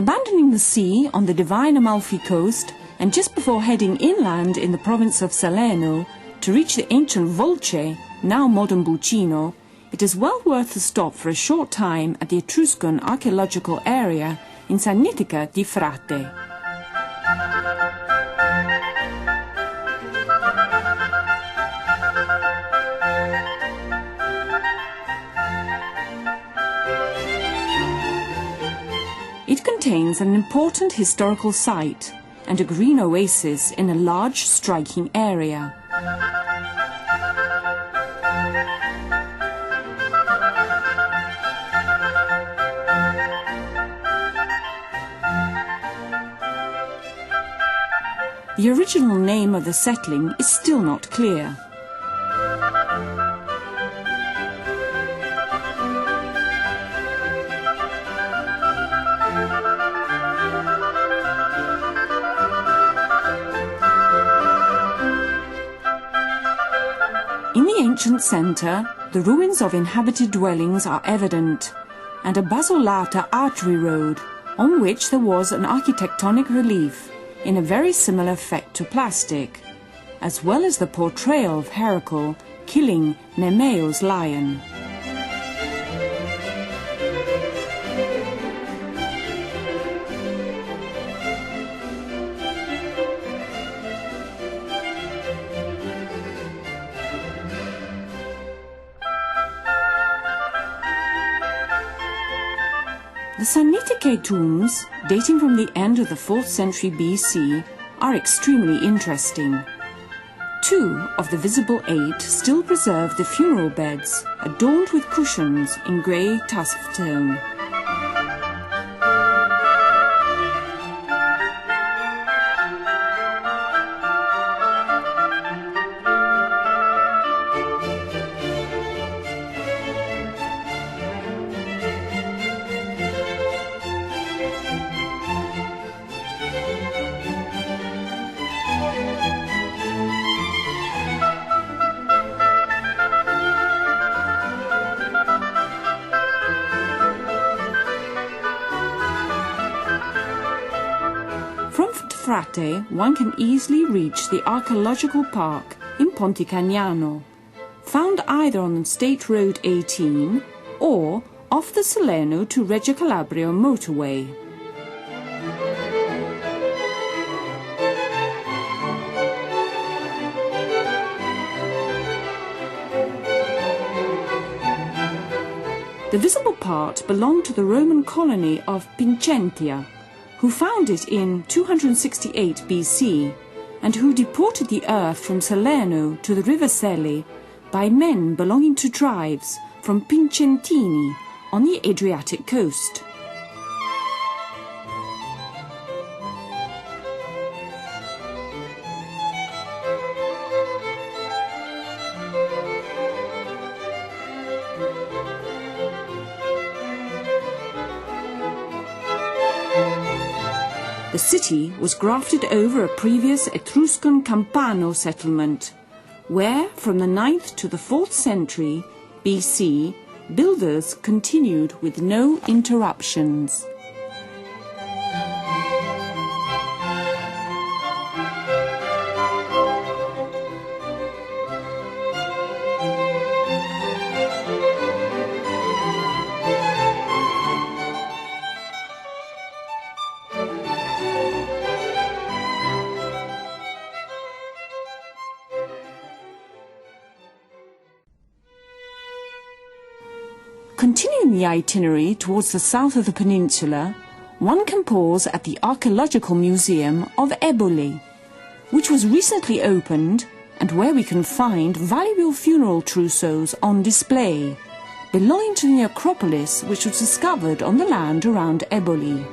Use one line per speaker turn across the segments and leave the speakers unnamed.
Abandoning the sea on the divine Amalfi coast and just before heading inland in the province of Salerno to reach the ancient Volce, now modern Bucino, it is well worth a stop for a short time at the Etruscan archaeological area in Sannitica di Frate. It contains an important historical site and a green oasis in a large, striking area. The original name of the settling is still not clear. In the ancient centre, the ruins of inhabited dwellings are evident, and a basolata artery road, on which there was an architectonic relief in a very similar effect to plastic, as well as the portrayal of Heracles killing Nemeo's lion. The Sannitiche tombs, dating from the end of the 4th century BC, are extremely interesting. 2 of the visible 8 still preserve the funeral beds, adorned with cushions in grey tuff stone. From Frate, one can easily reach the archaeological park in Ponte Cagnano, found either on State Road 18 or off the Salerno to Reggio Calabria motorway. The visible part belonged to the Roman colony of Pincentia, who found it in 268 BC and who deported the earth from Salerno to the river Selle by men belonging to tribes from Pincentini on the Adriatic coast. The city was grafted over a previous Etruscan Campano settlement, where from the 9th to the 4th century BC, builders continued with no interruptions. Continuing the itinerary towards the south of the peninsula, one can pause at the Archaeological Museum of Eboli, which was recently opened and where we can find valuable funeral trousseaux on display, belonging to the necropolis which was discovered on the land around Eboli.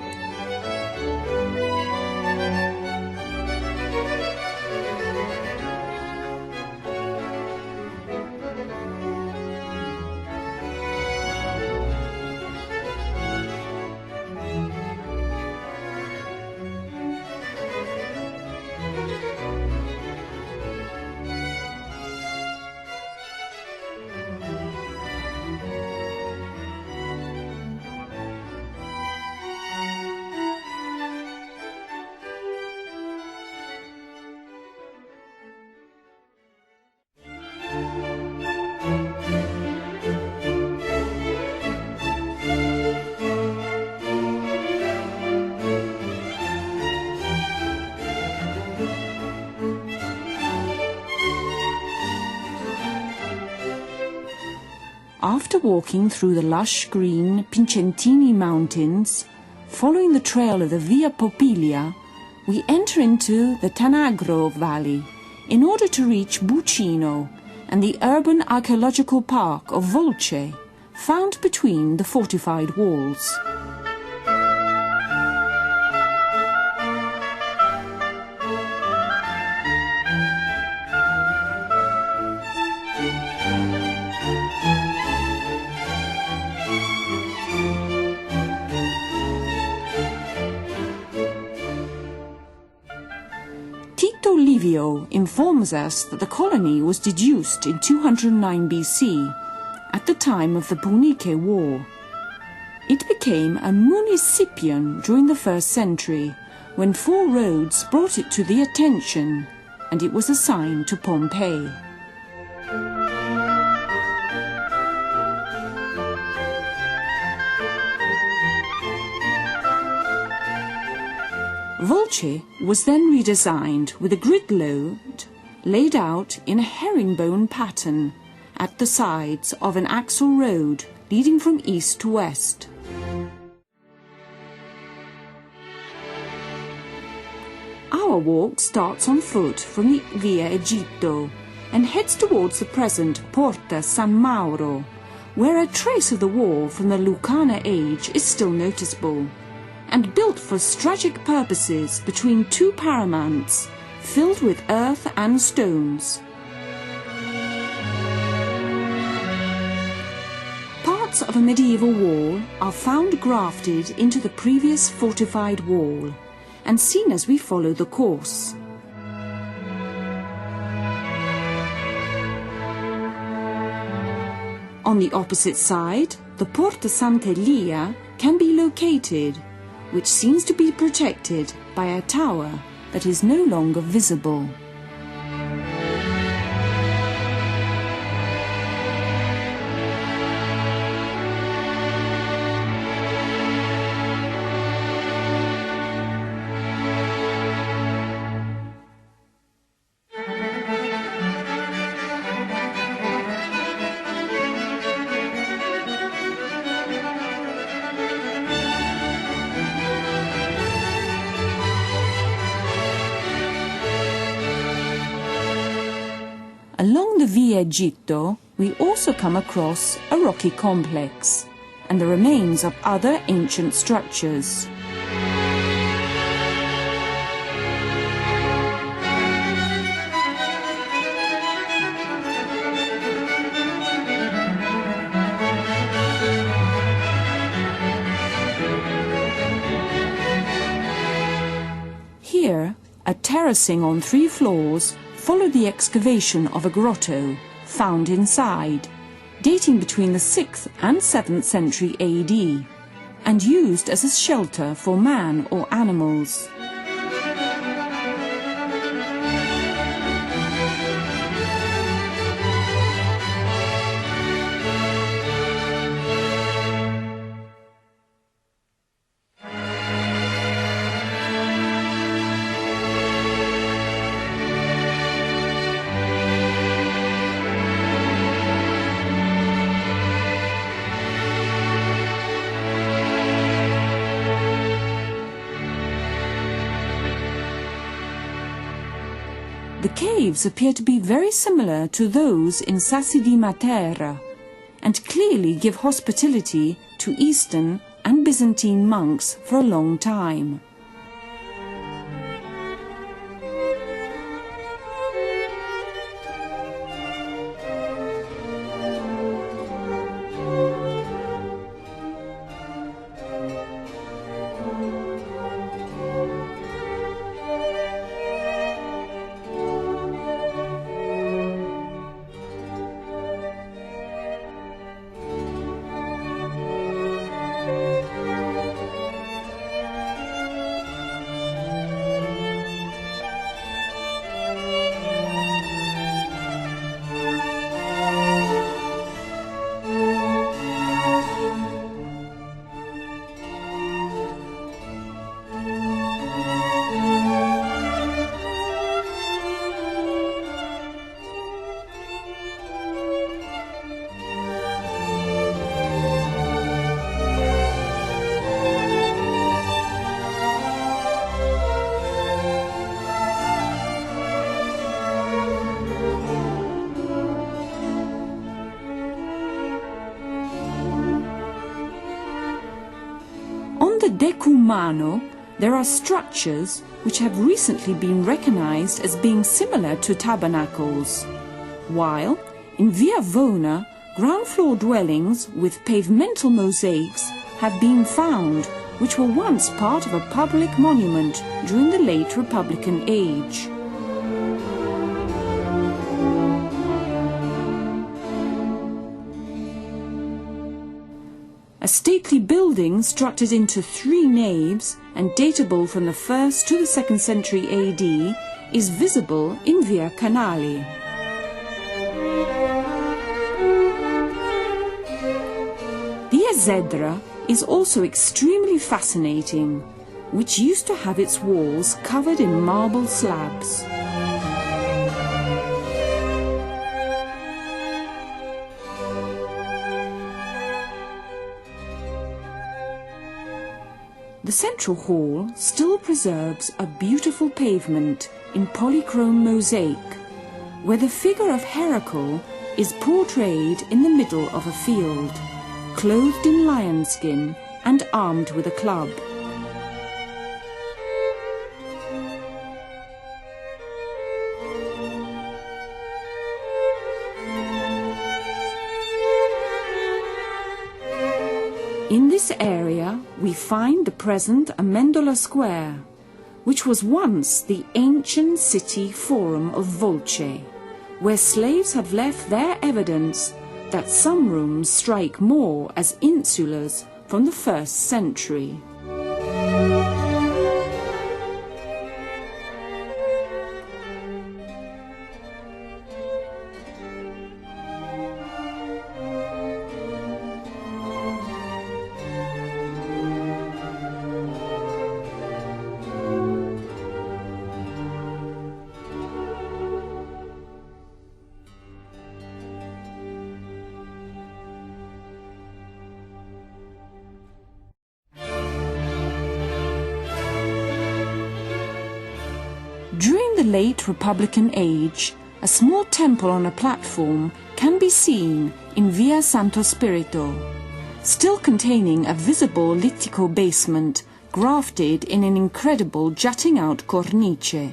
After walking through the lush green Pincentini Mountains, following the trail of the Via Popilia, we enter into the Tanagro Valley in order to reach Bucino and the urban archaeological park of Volce, found between the fortified walls. Livio informs us that the colony was deduced in 209 BC, at the time of the Punic War. It became a municipium during the 1st century, when 4 roads brought it to the attention, and it was assigned to Pompeii. Volce was then redesigned with a grid load laid out in a herringbone pattern at the sides of an axle road leading from east to west. Our walk starts on foot from the Via Egitto and heads towards the present Porta San Mauro, where a trace of the wall from the Lucana age is still noticeable, and built for strategic purposes between 2 paramounts, filled with earth and stones. Parts of a medieval wall are found grafted into the previous fortified wall, and seen as we follow the course. On the opposite side, the Porta Sant'Elia can be located, which seems to be protected by a tower that is no longer visible. Along the Via Egitto, we also come across a rocky complex and the remains of other ancient structures. Here, a terracing on 3 floors followed the excavation of a grotto found inside, dating between the 6th and 7th century AD, and used as a shelter for man or animals. The caves appear to be very similar to those in Sassi di Matera, and clearly give hospitality to Eastern and Byzantine monks for a long time. the decumano, there are structures which have recently been recognized as being similar to tabernacles, while in Via Vona, ground floor dwellings with pavemental mosaics have been found, which were once part of a public monument during the late Republican age. A stately building structured into 3 naves and datable from the 1st to the 2nd century AD is visible in Via Canali. Via Zedra is also extremely fascinating, which used to have its walls covered in marble slabs. The central hall still preserves a beautiful pavement in polychrome mosaic, where the figure of Heracles is portrayed in the middle of a field, clothed in lion skin and armed with a club. In this area we find the present Amendola Square, which was once the ancient city forum of Volce, where slaves have left their evidence that some rooms strike more as insulars from the 1st century. During the late Republican age, a small temple on a platform can be seen in Via Santo Spirito, still containing a visible littico basement grafted in an incredible jutting-out cornice.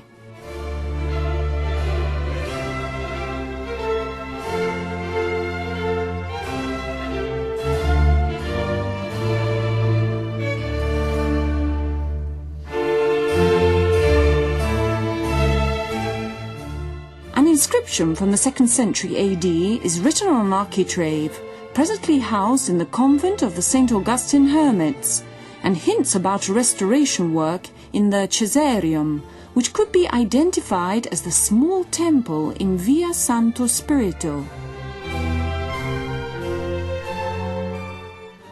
An inscription from the 2nd century AD is written on an architrave, presently housed in the convent of the St. Augustine Hermits, and hints about restoration work in the Caesarium, which could be identified as the small temple in Via Santo Spirito.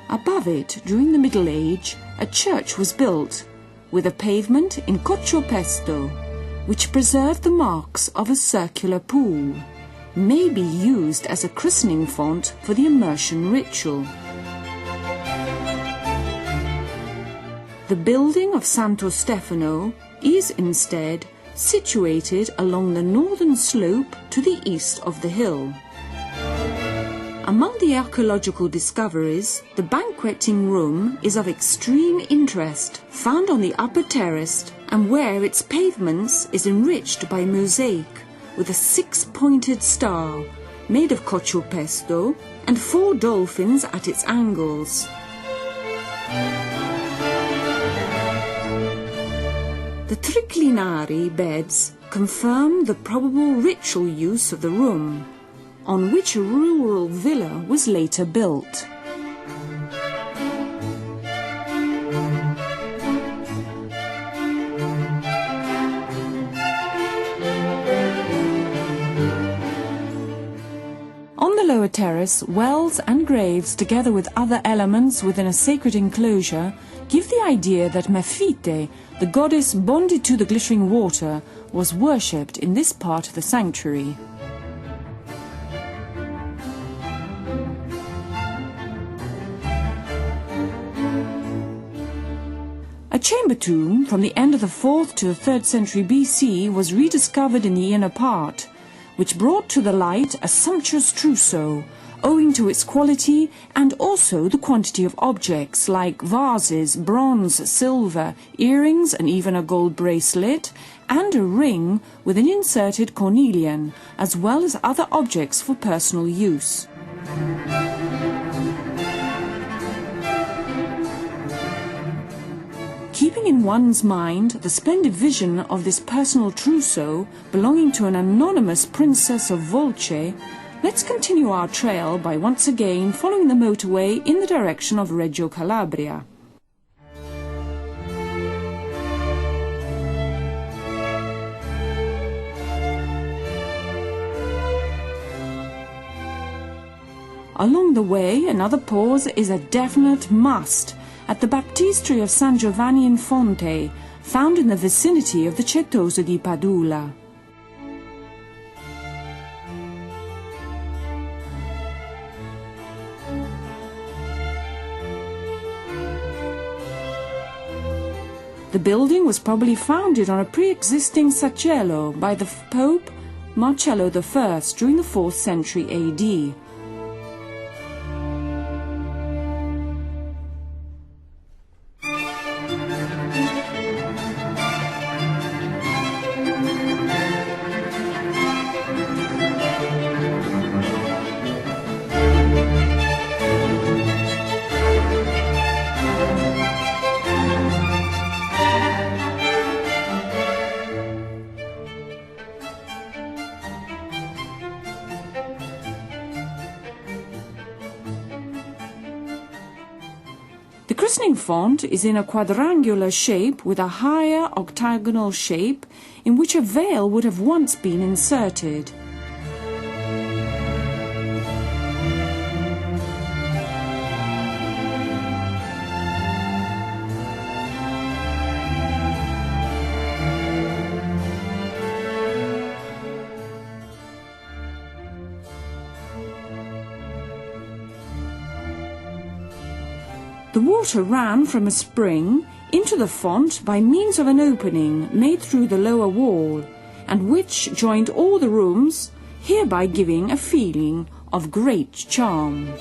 Above it, during the Middle Age, a church was built, with a pavement in coccio pesto, which preserved the marks of a circular pool, may be used as a christening font for the immersion ritual. The building of Santo Stefano is instead situated along the northern slope to the east of the hill. Among the archaeological discoveries, the banqueting room is of extreme interest, found on the upper terrace, and where its pavements is enriched by mosaic with a 6-pointed star made of coccio pesto and 4 dolphins at its angles. The triclinari beds confirm the probable ritual use of the room, on which a rural villa was later built. On the lower terrace, wells and graves, together with other elements within a sacred enclosure, give the idea that Mephite, the goddess bonded to the glittering water, was worshipped in this part of the sanctuary. A chamber tomb from the end of the 4th to the 3rd century BC was rediscovered in the inner part, which brought to the light a sumptuous trousseau, owing to its quality and also the quantity of objects like vases, bronze, silver, earrings and even a gold bracelet, and a ring with an inserted cornelian, as well as other objects for personal use. Keeping in one's mind the splendid vision of this personal trousseau belonging to an anonymous princess of Volce, let's continue our trail by once again following the motorway in the direction of Reggio Calabria. Along the way, another pause is a definite must at the baptistery of San Giovanni in Fonte, found in the vicinity of the Certoso di Padula. The building was probably founded on a pre-existing sacello by the Pope Marcello I during the 4th century AD. The christening font is in a quadrangular shape with a higher octagonal shape in which a veil would have once been inserted. The water ran from a spring into the font by means of an opening made through the lower wall, and which joined all the rooms, hereby giving a feeling of great charm.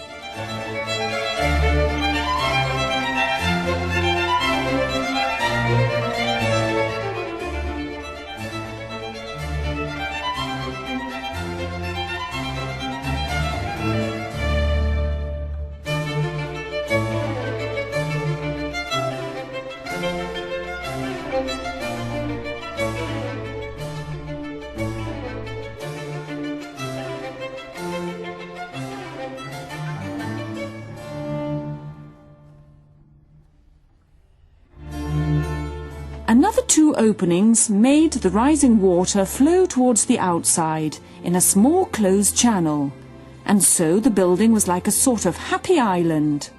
Another two openings made the rising water flow towards the outside in a small closed channel, and so the building was like a sort of happy island.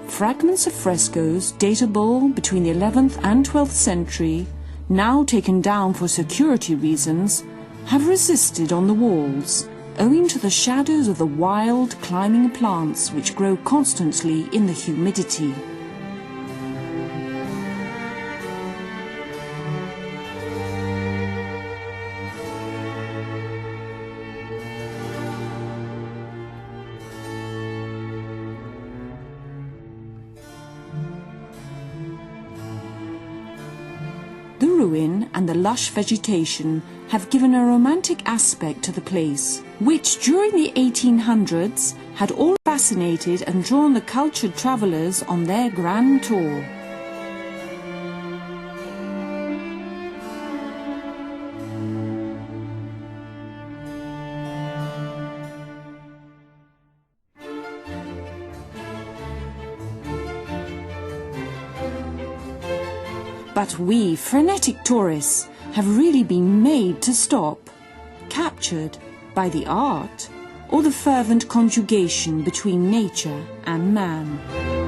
Fragments of frescoes datable between the 11th and 12th century, now taken down for security reasons, have resisted on the walls, owing to the shadows of the wild climbing plants which grow constantly in the humidity. The ruin and the lush vegetation have given a romantic aspect to the place, which during the 1800s had all fascinated and drawn the cultured travellers on their grand tour. But we, frenetic tourists, have really been made to stop, captured by the art, or the fervent conjugation between nature and man.